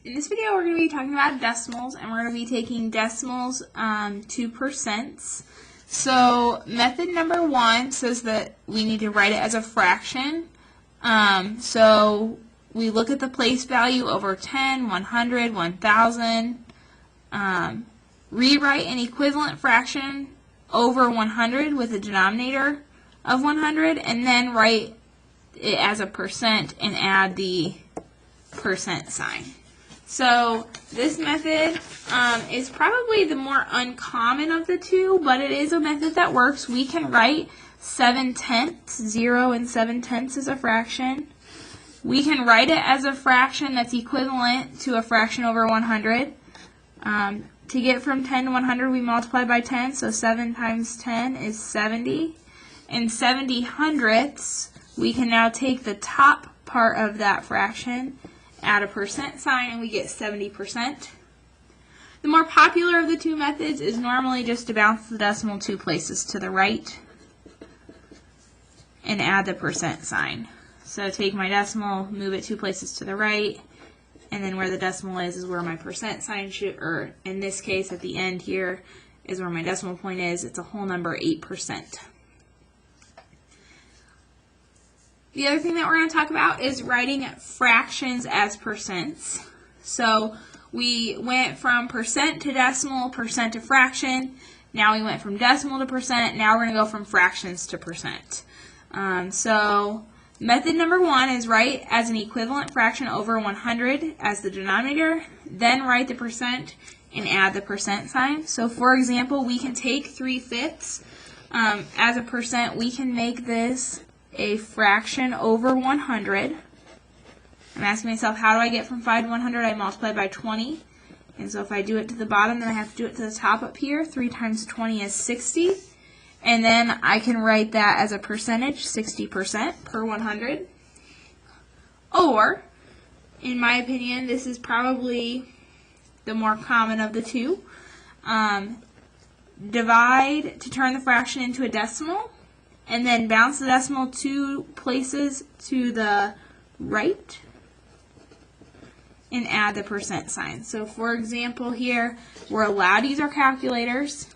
In this video, we're going to be talking about decimals, and we're going to be taking decimals to percents. So method number 1 says that we need to write it as a fraction. So we look at the place value over 10, 100, 1,000. Rewrite an equivalent fraction over 100 with a denominator of 100, and then write it as a percent and add the percent sign. So this method is probably the more uncommon of the two, but it is a method that works. We can write 7/10, 0 and 7/10 as a fraction. We can write it as a fraction that's equivalent to a fraction over 100. To get from 10 to 100, we multiply by 10, so 7 times 10 is 70. And 70 hundredths, we can now take the top part of that fraction, add a percent sign, and we get 70%. The more popular of the two methods is normally just to bounce the decimal 2 places to the right and add the percent sign. So take my decimal, move it 2 places to the right, and then where the decimal is where my percent sign should, or in this case at the end here is where my decimal point is. It's a whole number, 8%. The other thing that we're going to talk about is writing fractions as percents. So we went from percent to decimal, percent to fraction. Now we went from decimal to percent. Now we're going to go from fractions to percent. So method number 1 is write as an equivalent fraction over 100 as the denominator, then write the percent and add the percent sign. So for example, we can take 3/5 as a percent. We can make this a fraction over 100. I'm asking myself, how do I get from 5 to 100? I multiply by 20. And so if I do it to the bottom, then I have to do it to the top up here. 3 times 20 is 60. And then I can write that as a percentage, 60% per 100. Or, in my opinion, this is probably the more common of the two. Divide to turn the fraction into a decimal, and then bounce the decimal 2 places to the right and add the percent sign. So for example here, we're allowed to use our calculators.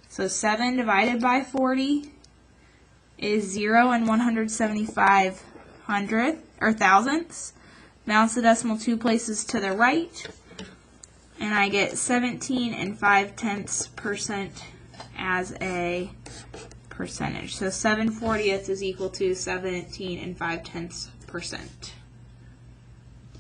So 7 divided by 40 is 0 and 175 thousandths. Bounce the decimal 2 places to the right, and I get 17 and 5/10% as a percentage. So 7/40 is equal to 17 and 5/10%.